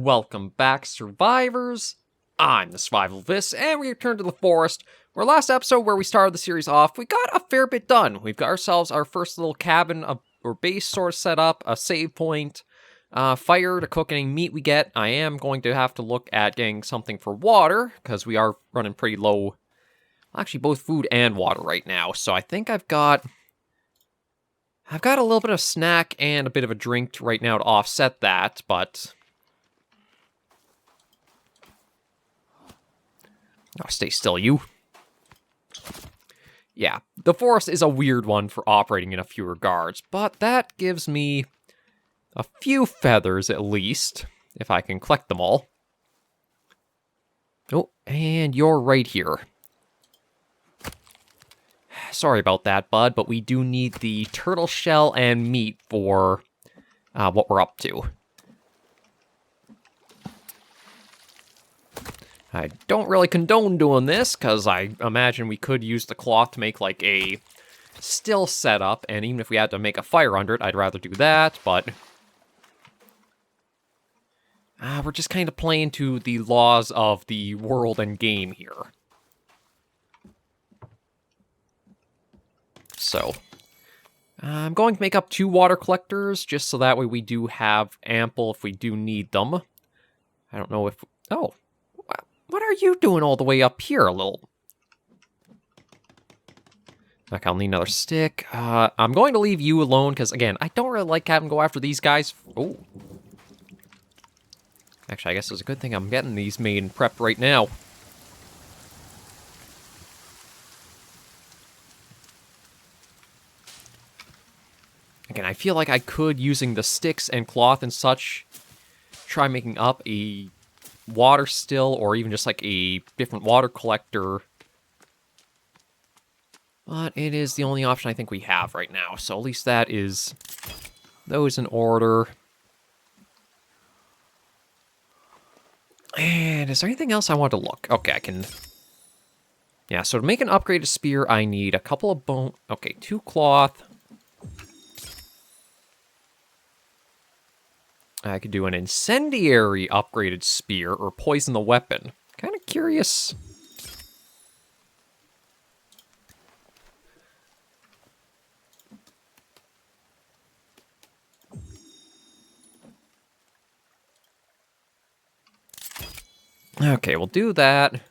Welcome back, survivors. I'm the SurvivalVis, and we return to the forest, where last episode where we started the series off, we got a fair bit done. We've got ourselves our first little cabin or base sort of set up, a save point, fire to cook any meat we get. I am going to have to look at getting something for water, because we are running pretty low, actually both food and water right now, so I think I've got a little bit of snack and a bit of a drink right now to offset that, but oh, stay still, you. Yeah, the forest is a weird one for operating in a few regards, but that gives me a few feathers at least, if I can collect them all. Oh, and you're right here. Sorry about that, bud, but we do need the turtle shell and meat for what we're up to. I don't really condone doing this, because I imagine we could use the cloth to make, like, a still setup, and even if we had to make a fire under it, I'd rather do that, but we're just kind of playing to the laws of the world and game here. So, I'm going to make up 2 water collectors, just so that way we do have ample if we do need them. I don't know if... Oh, what are you doing all the way up here, a little... Okay, I'll need another stick. I'm going to leave you alone, because, again, I don't really like having to go after these guys. Oh. Actually, I guess it's a good thing I'm getting these made and prepped right now. Again, I feel like I could, using the sticks and cloth and such, try making up a water still, or even just like a different water collector. But it is the only option I think we have right now, so at least that is those in order. And is there anything else I want to look? Okay, I can... Yeah, so to make an upgraded spear, I need a couple of bone... Okay, 2 cloth. I could do an incendiary upgraded spear or poison the weapon. Kind of curious. Okay, we'll do that.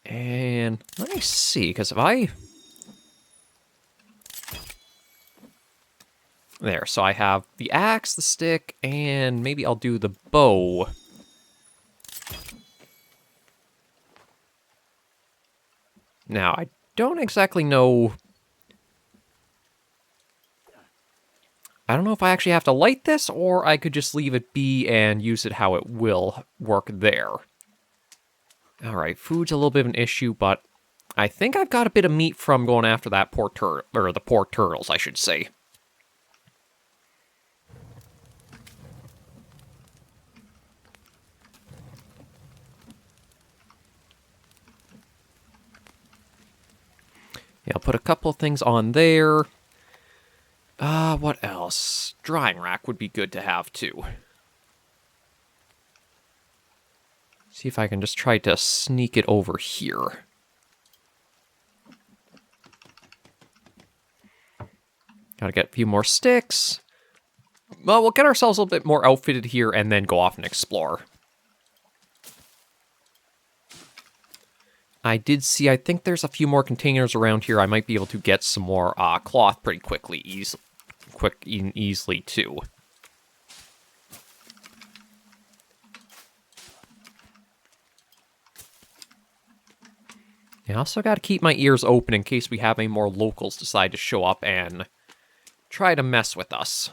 And let me see, because if I... There, so I have the axe, the stick, and maybe I'll do the bow. Now, I don't exactly know... I don't know if I actually have to light this, or I could just leave it be and use it how it will work there. Alright, food's a little bit of an issue, but I think I've got a bit of meat from going after that poor turtle, or the poor turtles, I should say. Yeah, I'll put a couple of things on there. What else? Drying rack would be good to have, too. See if I can just try to sneak it over here. Gotta get a few more sticks. Well, we'll get ourselves a little bit more outfitted here and then go off and explore. I did see, I think there's a few more containers around here. I might be able to get some more cloth pretty quickly, easily too. I also got to keep my ears open in case we have any more locals decide to show up and try to mess with us.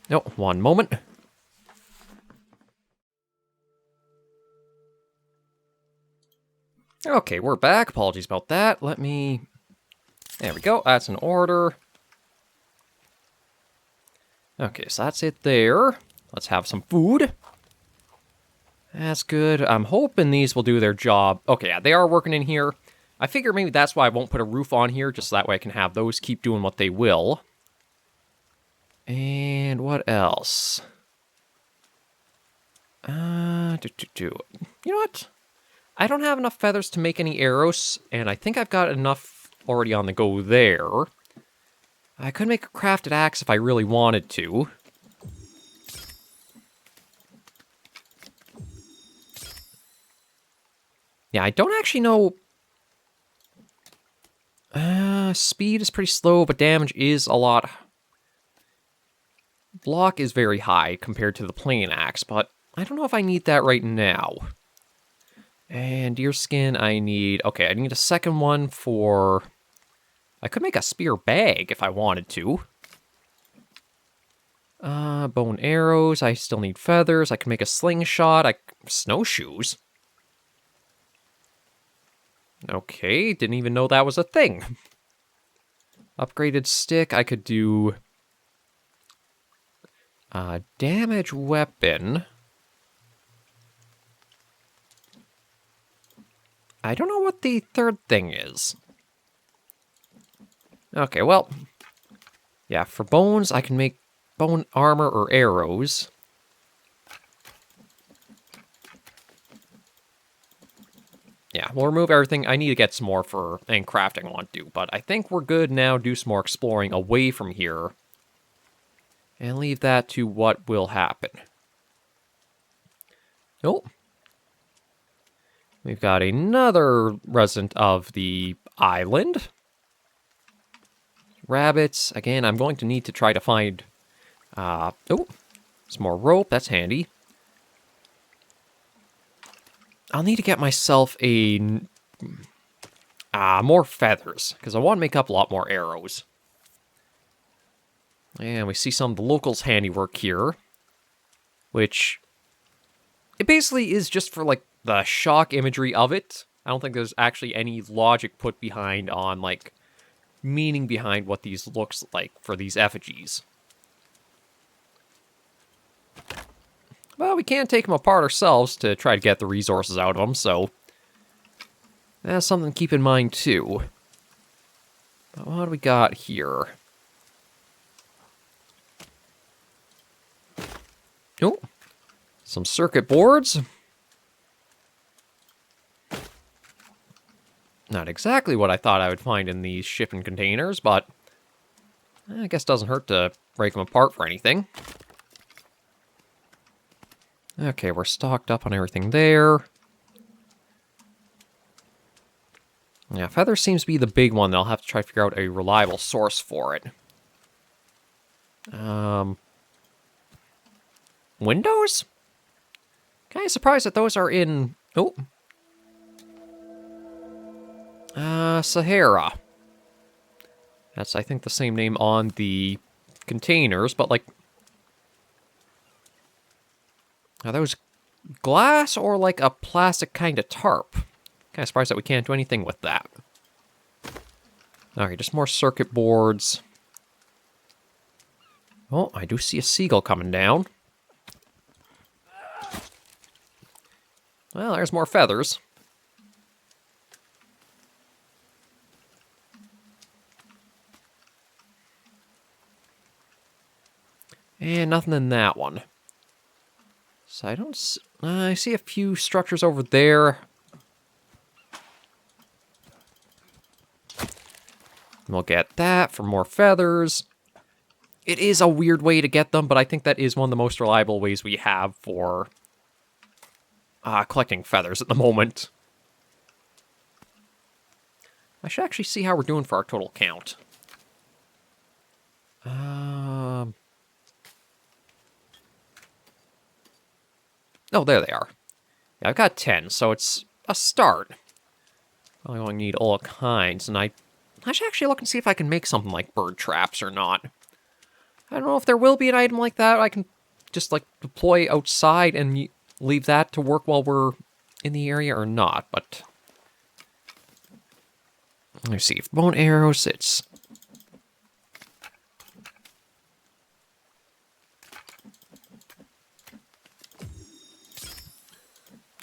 No, one moment. Okay, we're back. Apologies about that. Let me... There we go. That's in order. Okay, so that's it there. Let's have some food. That's good. I'm hoping these will do their job. Okay, yeah, they are working in here. I figure maybe that's why I won't put a roof on here, just so that way I can have those keep doing what they will. And what else? You know what? I don't have enough feathers to make any arrows, and I think I've got enough already on the go there. I could make a crafted axe if I really wanted to. Yeah, I don't actually know... speed is pretty slow, but damage is a lot... Block is very high compared to the plain axe, but I don't know if I need that right now. And deerskin I need... Okay, I need a second one for... I could make a spear bag if I wanted to. Bone arrows, I still need feathers. I can make a slingshot, snowshoes. Okay, didn't even know that was a thing. Upgraded stick, I could do... damage weapon. I don't know what the third thing is. Okay, well... Yeah, for bones, I can make bone armor or arrows. Yeah, we'll remove everything. I need to get some more for any crafting I want to do, but I think we're good now. Do some more exploring away from here. And leave that to what will happen. Oh. We've got another resident of the island. Rabbits. Again, I'm going to need to try to find... some more rope. That's handy. I'll need to get myself a... more feathers, because I want to make up a lot more arrows. And we see some of the locals' handiwork here, which... It basically is just for, like, the shock imagery of it. I don't think there's actually any logic put behind on, like, meaning behind what these looks like for these effigies. Well, we can't take them apart ourselves to try to get the resources out of them, so... That's something to keep in mind, too. But what do we got here? Oh, some circuit boards. Not exactly what I thought I would find in these shipping containers, but I guess it doesn't hurt to break them apart for anything. Okay, we're stocked up on everything there. Yeah, feather seems to be the big one that I'll have to try to figure out a reliable source for it. Windows? Kind of surprised that those are in... Oh. Sahara. That's, I think, the same name on the containers, but, like... Are those glass or, like, a plastic kind of tarp? Kind of surprised that we can't do anything with that. Okay, just more circuit boards. Oh, I do see a seagull coming down. Well, there's more feathers. And nothing in that one. So I don't... I see a few structures over there. We'll get that for more feathers. It is a weird way to get them, but I think that is one of the most reliable ways we have for collecting feathers at the moment. I should actually see how we're doing for our total count. Oh, there they are. Yeah, I've got 10, so it's a start. I'm going to need all kinds, and I should actually look and see if I can make something like bird traps or not. I don't know if there will be an item like that I can just, like, deploy outside and leave that to work while we're in the area or not, but... Let me see. If bone arrows, it's...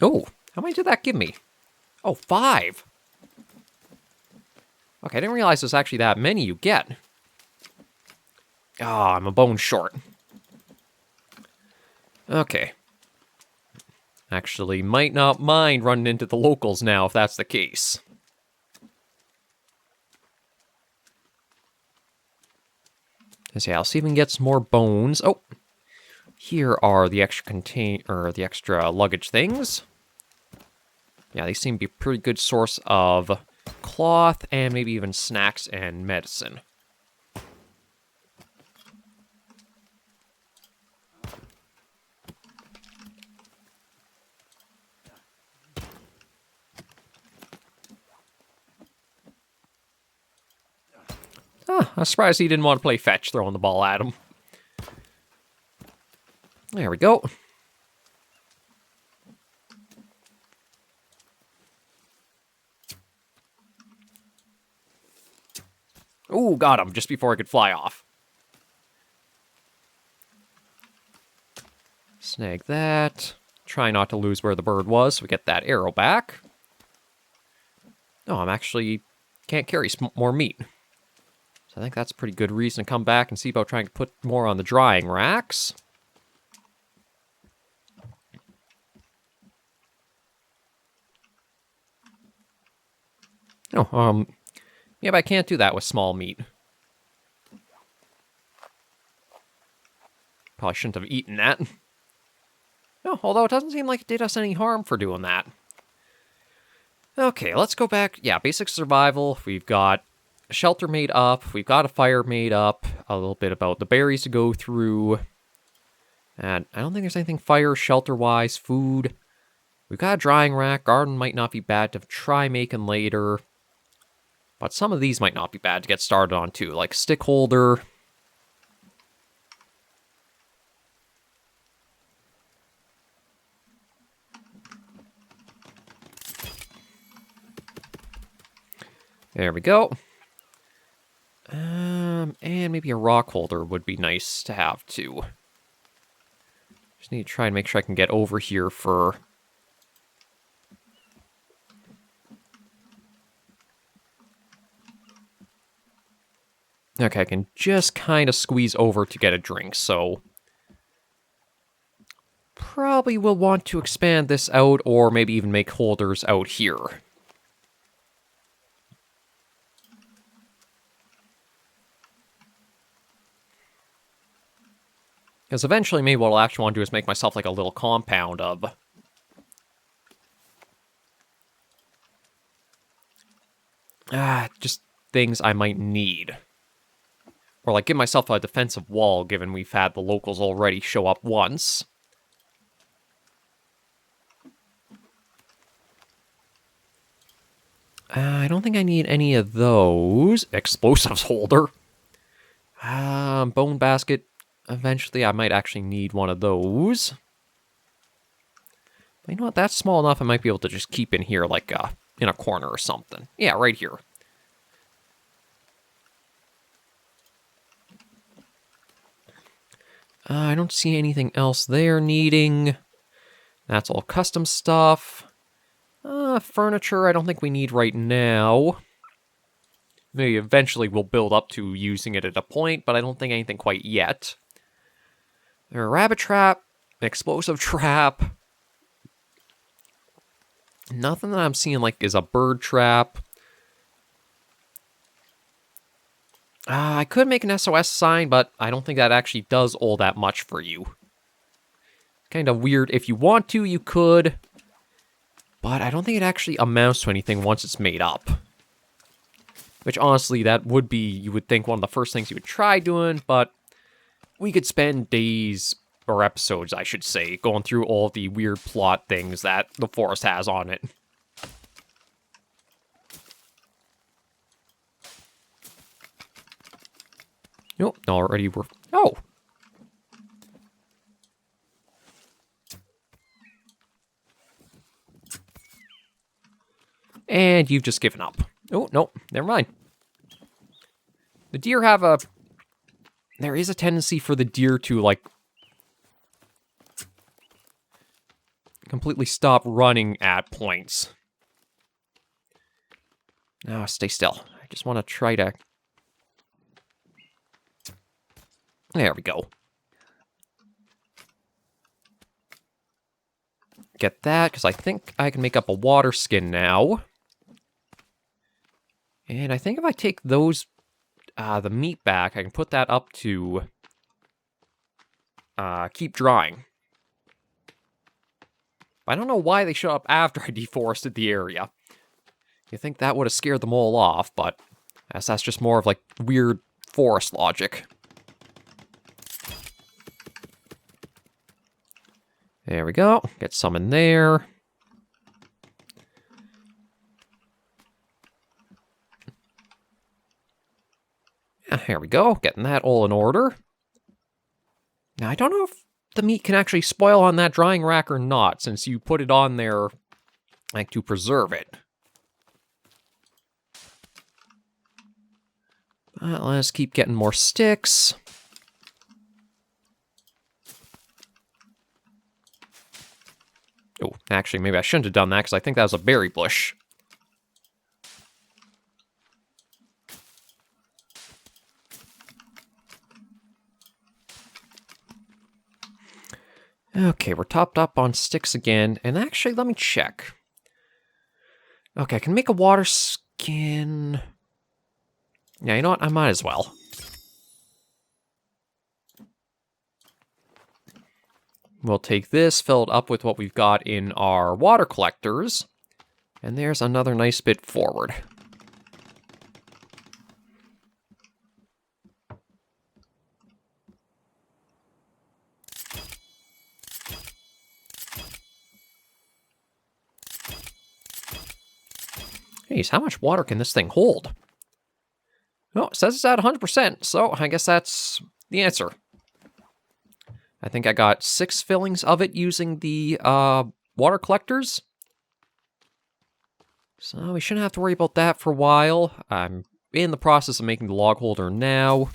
Oh, how many did that give me? Oh, 5. Okay, I didn't realize there's actually that many you get. Ah, I'm a bone short. Okay. Actually, might not mind running into the locals now if that's the case. So yeah, I'll see if we can get some more bones. Oh, here are the extra luggage things. Yeah, they seem to be a pretty good source of cloth and maybe even snacks and medicine. Ah, I'm surprised he didn't want to play fetch, throwing the ball at him. There we go. Ooh, got him just before I could fly off. Snag that. Try not to lose where the bird was, so we get that arrow back. Oh, I'm actually can't carry more meat. So I think that's a pretty good reason to come back and see about trying to put more on the drying racks. Oh, yeah, but I can't do that with small meat. Probably shouldn't have eaten that. No, although it doesn't seem like it did us any harm for doing that. Okay, let's go back. Yeah, basic survival. We've got a shelter made up. We've got a fire made up. A little bit about the berries to go through. And I don't think there's anything fire, shelter-wise, food. We've got a drying rack. Garden might not be bad to try making later. But some of these might not be bad to get started on, too. Like stick holder. There we go. And maybe a rock holder would be nice to have, too. Just need to try and make sure I can get over here for... Okay, I can just kind of squeeze over to get a drink, so... Probably will want to expand this out, or maybe even make holders out here. Because eventually, maybe what I'll actually want to do is make myself like a little compound of... just things I might need. Or like give myself a defensive wall, given we've had the locals already show up once. I don't think I need any of those. Explosives holder. Bone basket. Eventually, I might actually need one of those. But you know what? That's small enough I might be able to just keep in here, like, in a corner or something. Yeah, right here. I don't see anything else there needing. That's all custom stuff. Furniture I don't think we need right now. Maybe eventually we'll build up to using it at a point, but I don't think anything quite yet. There's a rabbit trap, an explosive trap. Nothing that I'm seeing like is a bird trap. I could make an SOS sign, but I don't think that actually does all that much for you. Kind of weird. If you want to, you could. But I don't think it actually amounts to anything once it's made up. Which, honestly, that would be, you would think, one of the first things you would try doing, but we could spend days, or episodes, I should say, going through all the weird plot things that the forest has on it. Nope, already we're... Oh! And you've just given up. Oh, no, never mind. The deer have a... There is a tendency for the deer to, like... completely stop running at points. Now, stay still. I just want to try to... There we go. Get that, because I think I can make up a water skin now. And I think if I take those, the meat back, I can put that up to keep drying. I don't know why they showed up after I deforested the area. You think that would have scared them all off, but I guess that's just more of like weird forest logic. There we go. Get some in there. Yeah, here we go. Getting that all in order. Now, I don't know if the meat can actually spoil on that drying rack or not, since you put it on there, like, to preserve it. Let's keep getting more sticks. Oh, actually, maybe I shouldn't have done that, because I think that was a berry bush. Okay, we're topped up on sticks again, and actually, let me check. Okay, I can make a water skin. Yeah, you know what? I might as well. We'll take this, fill it up with what we've got in our water collectors, and there's another nice bit forward. Jeez, how much water can this thing hold? Oh, it says it's at 100%, so I guess that's the answer. I think I got 6 fillings of it using the water collectors. So we shouldn't have to worry about that for a while. I'm in the process of making the log holder now.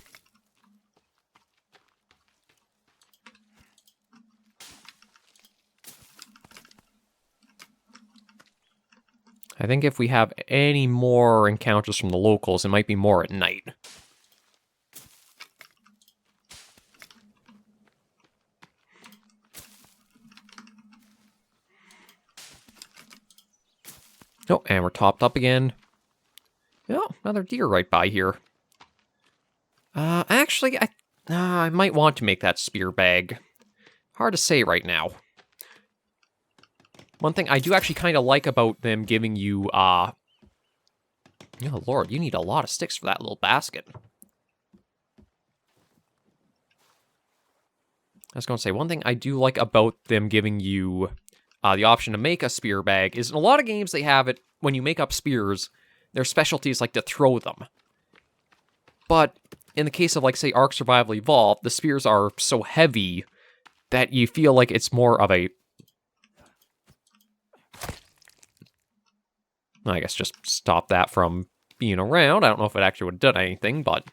I think if we have any more encounters from the locals, it might be more at night. Oh, and we're topped up again. Oh, another deer right by here. Actually, I might want to make that spear bag. Hard to say right now. One thing I do actually kind of like about them giving you, oh lord, you need a lot of sticks for that little basket. I was going to say, one thing I do like about them giving you the option to make a spear bag is in a lot of games they have it, when you make up spears, their specialties like to throw them. But in the case of, like, say, Ark Survival Evolved, the spears are so heavy that you feel like it's more of a... I guess just stop that from being around. I don't know if it actually would have done anything, but...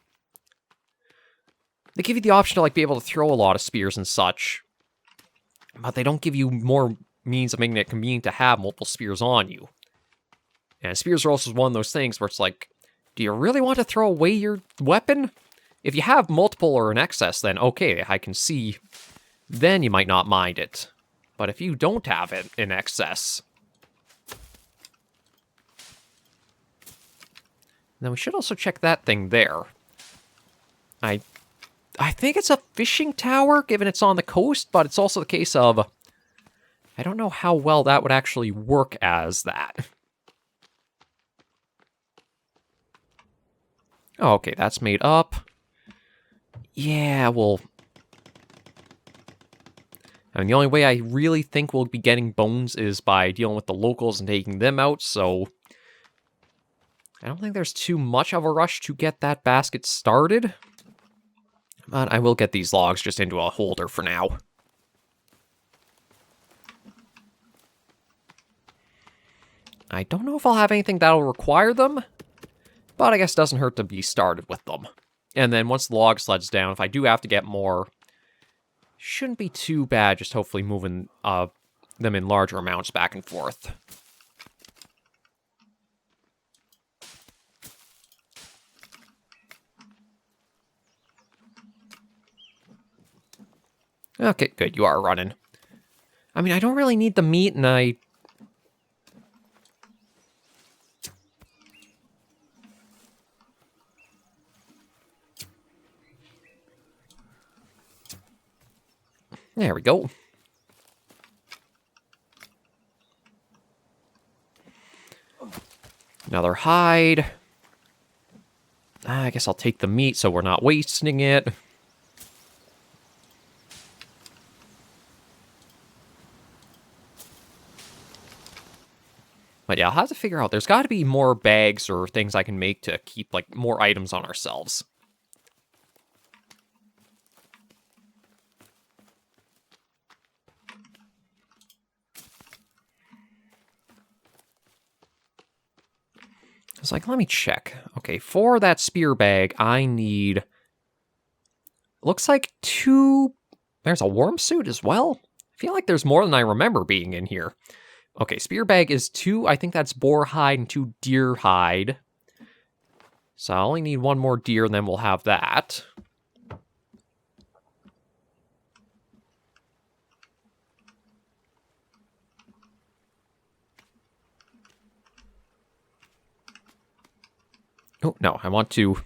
They give you the option to, like, be able to throw a lot of spears and such. But they don't give you more means of making it convenient to have multiple spears on you. And spears are also one of those things where it's like, do you really want to throw away your weapon? If you have multiple or in excess, then okay, I can see. Then you might not mind it. But if you don't have it in excess... Now we should also check that thing there. I think it's a fishing tower, given it's on the coast, but it's also the case of... I don't know how well that would actually work as that. Oh, okay, that's made up. Yeah, well... I mean, the only way I really think we'll be getting bones is by dealing with the locals and taking them out, so... I don't think there's too much of a rush to get that basket started. But I will get these logs just into a holder for now. I don't know if I'll have anything that'll require them, but I guess it doesn't hurt to be started with them. And then once the log sled's down, if I do have to get more, shouldn't be too bad, just hopefully moving them in larger amounts back and forth. Okay, good. You are running. I mean, I don't really need the meat, and I... There we go. Another hide. I guess I'll take the meat so we're not wasting it. But yeah, I'll have to figure out. There's got to be more bags or things I can make to keep, like, more items on ourselves. It's like, let me check. Okay, for that spear bag, I need... Looks like 2... There's a worm suit as well? I feel like there's more than I remember being in here. Okay, spear bag is 2, I think that's boar hide and 2 deer hide. So I only need 1 more deer, and then we'll have that. Oh, no, I want to...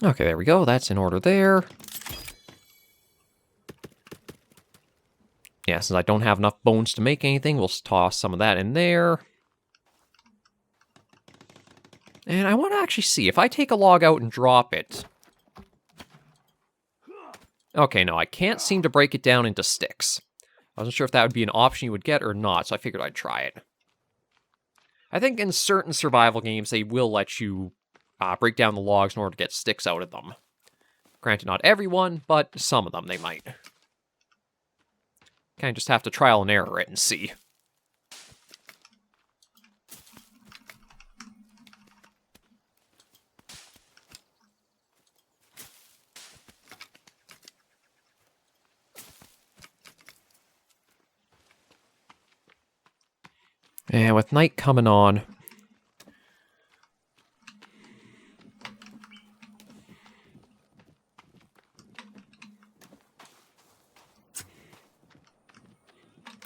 Okay, there we go. That's in order there. Yeah, since I don't have enough bones to make anything, we'll toss some of that in there. And I want to actually see, if I take a log out and drop it... Okay, no, I can't seem to break it down into sticks. I wasn't sure if that would be an option you would get or not, so I figured I'd try it. I think in certain survival games, they will let you break down the logs in order to get sticks out of them. Granted, not everyone, but some of them they might. Kind of just have to trial and error it and see. And with night coming on...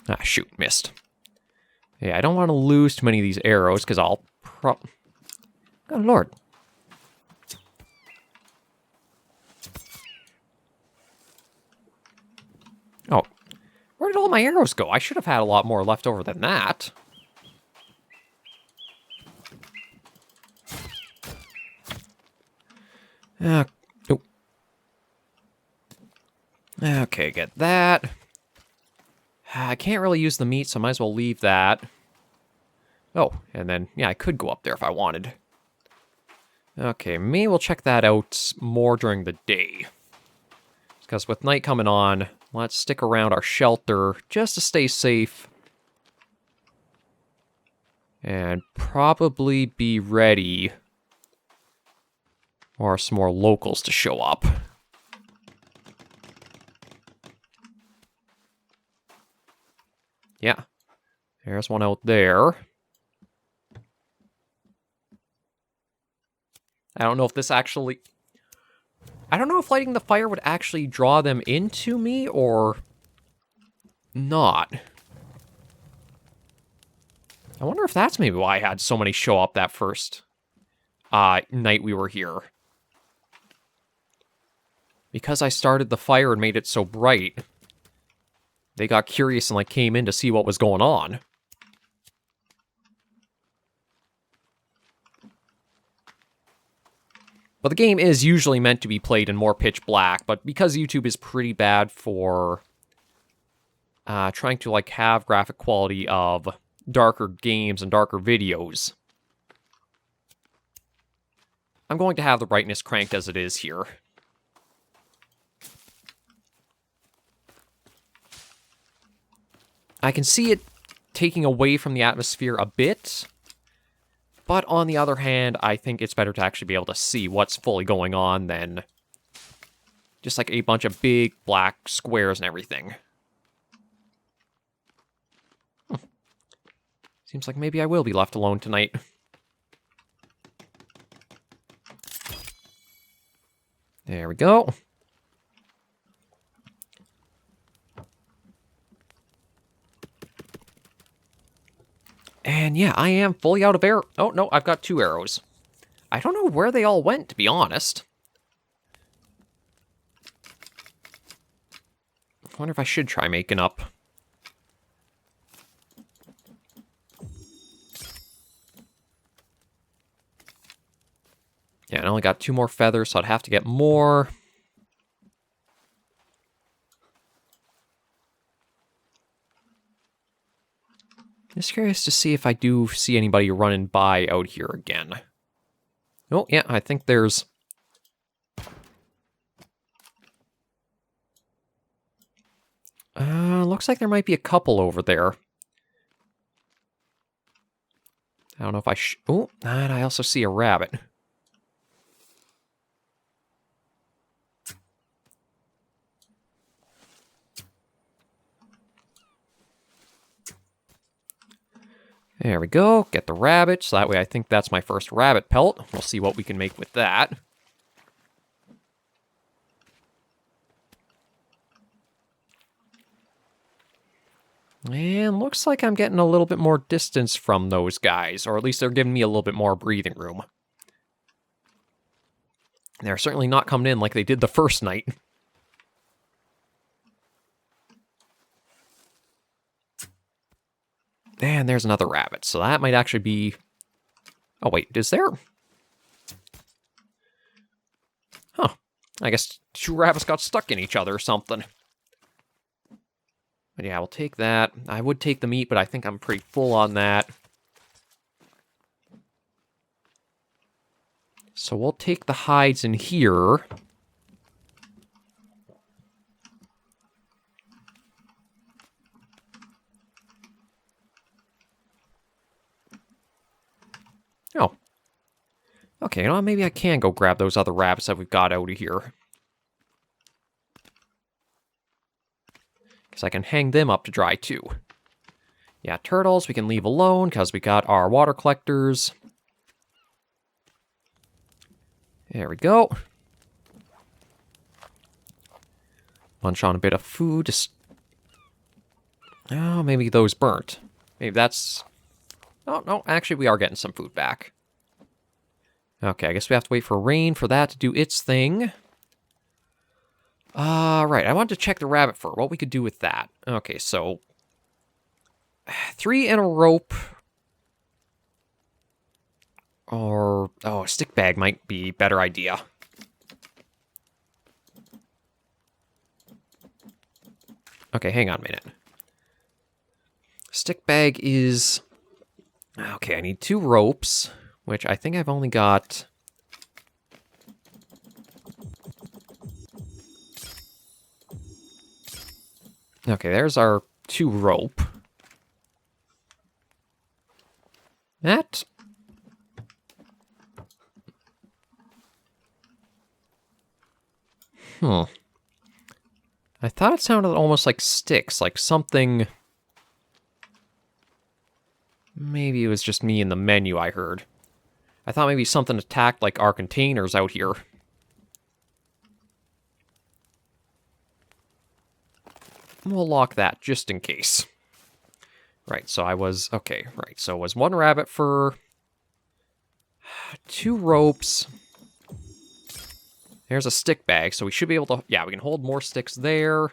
Ah, shoot, missed. Yeah, I don't want to lose too many of these arrows, because I'll Good lord. Oh, where did all my arrows go? I should have had a lot more left over than that. Oh. Okay, get that. I can't really use the meat, so I might as well leave that. Oh, and then, yeah, I could go up there if I wanted. Okay, maybe we'll check that out more during the day. Because with night coming on, let's stick around our shelter just to stay safe. And probably be ready for some more locals to show up. Yeah, there's one out there. I don't know if this actually... I don't know if lighting the fire would actually draw them into me or not. I wonder if that's maybe why I had so many show up that first night we were here. Because I started the fire and made it so bright, they got curious and like came in to see what was going on. But the game is usually meant to be played in more pitch black, but because YouTube is pretty bad for trying to like have graphic quality of darker games and darker videos, I'm going to have the brightness cranked as it is here. I can see it taking away from the atmosphere a bit, but on the other hand, I think it's better to actually be able to see what's fully going on than just like a bunch of big black squares and everything. Seems like maybe I will be left alone tonight. There we go. And yeah, I am fully out of arrow. Oh, no, I've got 2 arrows. I don't know where they all went, to be honest. I wonder if I should try making up. Yeah, I only got 2 more feathers, so I'd have to get more. Just curious to see if I do see anybody running by out here again. Oh, yeah, I think there's... looks like there might be a couple over there. I don't know if I oh, and I also see a rabbit. There we go. Get the rabbit. So that way I think that's my first rabbit pelt. We'll see what we can make with that. And looks like I'm getting a little bit more distance from those guys, or at least they're giving me a little bit more breathing room. They're certainly not coming in like they did the first night. And there's another rabbit, so that might actually be... Oh, wait, is there? Huh. I guess 2 rabbits got stuck in each other or something. But yeah, we'll take that. I would take the meat, but I think I'm pretty full on that. So we'll take the hides in here. Oh. Okay, you know, maybe I can go grab those other rabbits that we've got out of here. Because I can hang them up to dry, too. Yeah, turtles we can leave alone, because we got our water collectors. There we go. Munch on a bit of food. Just... Oh, maybe those burnt. Maybe that's... Oh, no, actually we are getting some food back. Okay, I guess we have to wait for rain for that to do its thing. Right, I wanted to check the rabbit fur, what we could do with that. Okay, so... 3 and a rope. Or... Oh, a stick bag might be a better idea. Okay, hang on a minute. Stick bag is... Okay, I need 2 ropes, which I think I've only got... Okay, there's our 2 rope. That... I thought it sounded almost like sticks, like something... Maybe it was just me in the menu I heard. I thought maybe something attacked, like, our containers out here. We'll lock that, just in case. Right, so I was... Okay, right, so it was 1 rabbit fur... 2 ropes... There's a stick bag, so we should be able to... Yeah, we can hold more sticks there.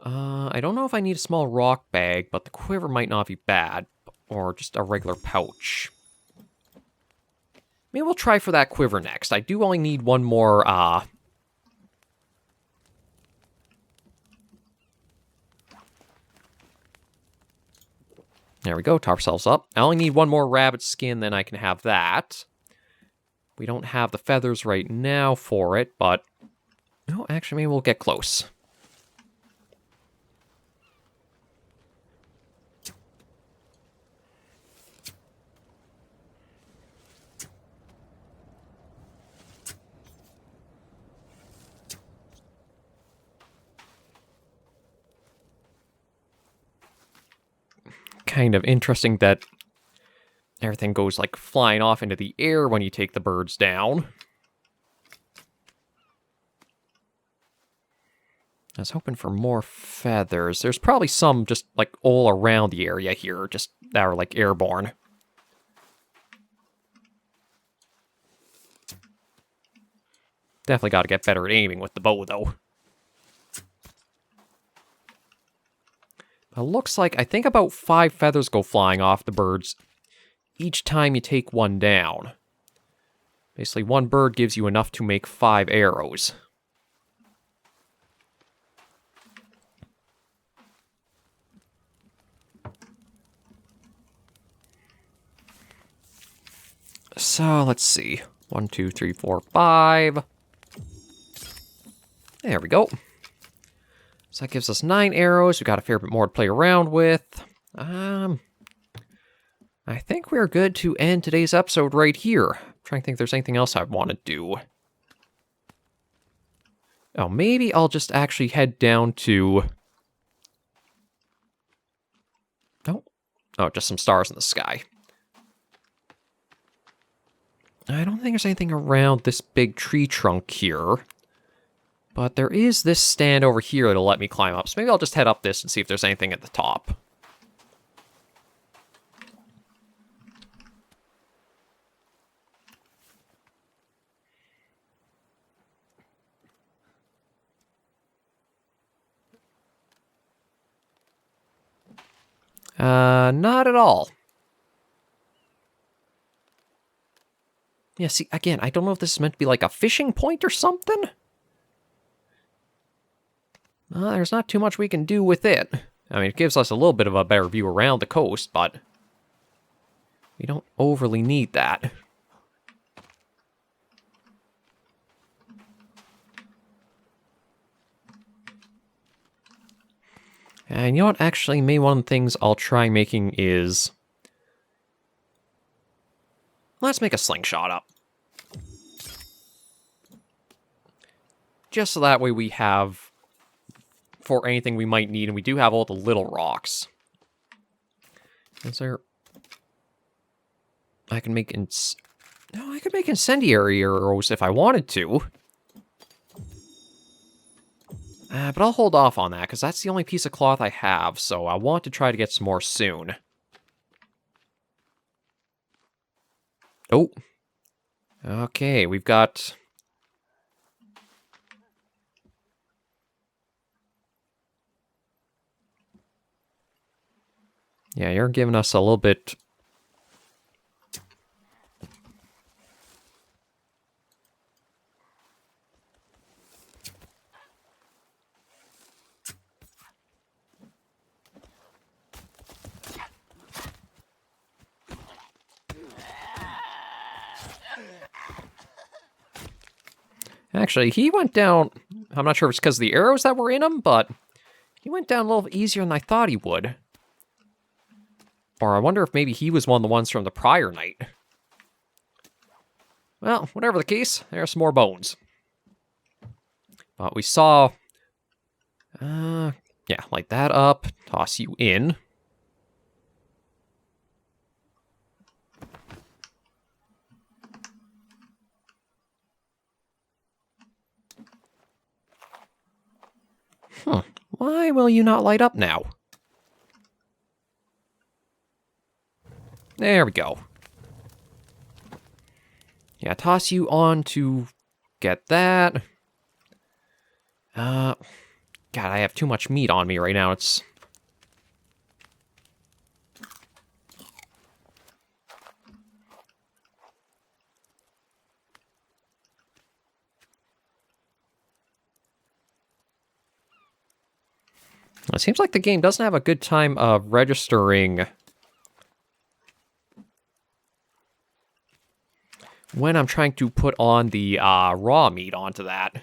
I don't know if I need a small rock bag, but the quiver might not be bad. Or just a regular pouch. Maybe we'll try for that quiver next. I do only need 1 more, There we go, top ourselves up. I only need 1 more rabbit skin, then I can have that. We don't have the feathers right now for it, but... No, actually, maybe we'll get close. kind of interesting that everything goes, like, flying off into the air when you take the birds down. I was hoping for more feathers. There's probably some just, like, all around the area here, just that are, like, airborne. Definitely got to get better at aiming with the bow, though. It looks like, I think about 5 feathers go flying off the birds each time you take one down. Basically, one bird gives you enough to make 5 arrows. So, let's see. 1, 2, 3, 4, 5. There we go. So that gives us 9 arrows. We got a fair bit more to play around with. I think we're good to end today's episode right here. I'm trying to think if there's anything else I want to do. Oh, maybe I'll just actually head down to... Oh, just some stars in the sky. I don't think there's anything around this big tree trunk here. But there is this stand over here that'll let me climb up. So maybe I'll just head up this and see if there's anything at the top. Not at all. Yeah, see, again, I don't know if this is meant to be like a fishing point or something. There's not too much we can do with it. I mean, it gives us a little bit of a better view around the coast, but we don't overly need that. And you know what? Actually, maybe one of the things I'll try making is... Let's make a slingshot up. Just so that way we have... for anything we might need, and we do have all the little rocks. Is there... I can make No, I could make incendiary arrows if I wanted to. But I'll hold off on that, because that's the only piece of cloth I have, so I want to try to get some more soon. Oh. Okay, we've got... Yeah, you're giving us a little bit... Actually, he went down... I'm not sure if it's because of the arrows that were in him, but he went down a little easier than I thought he would. Or I wonder if maybe he was one of the ones from the prior night. Well, whatever the case, there's some more bones. But we saw... yeah, light that up, toss you in. Why will you not light up now? There we go. Yeah, toss you on to get that. God, I have too much meat on me right now. It's... It seems like the game doesn't have a good time of registering when I'm trying to put on the raw meat onto that.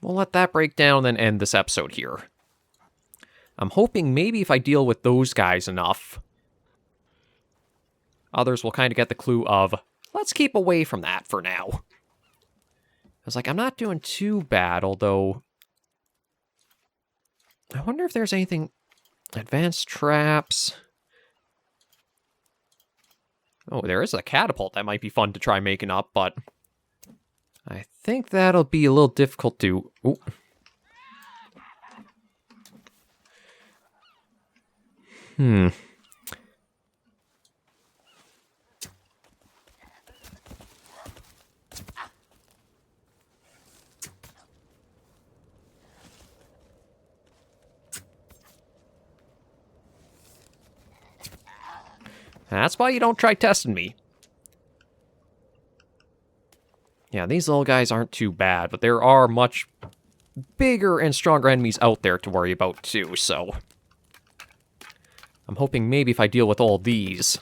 We'll let that break down and end this episode here. I'm hoping maybe if I deal with those guys enough, others will kind of get the clue of, let's keep away from that for now. was like, I'm not doing too bad, although... I wonder if there's anything... Advanced traps... Oh, there is a catapult that might be fun to try making up, but... I think that'll be a little difficult to... Ooh. That's why you don't try testing me. Yeah, these little guys aren't too bad, but there are much bigger and stronger enemies out there to worry about too, so... I'm hoping maybe if I deal with all these,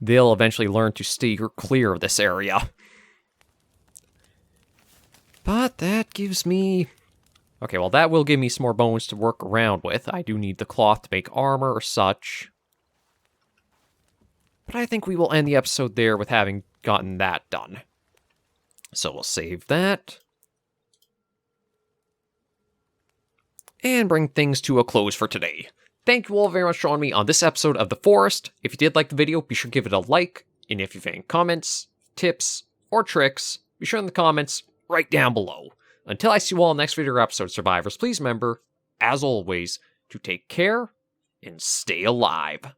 they'll eventually learn to stay clear of this area. But that gives me... Okay, well that will give me some more bones to work around with. I do need the cloth to make armor or such. But I think we will end the episode there with having gotten that done. So we'll save that. And bring things to a close for today. Thank you all very much for joining me on this episode of The Forest. If you did like the video, be sure to give it a like. And if you have any comments, tips, or tricks, be sure in the comments right down below. Until I see you all in the next video or episode, survivors, please remember, as always, to take care and stay alive.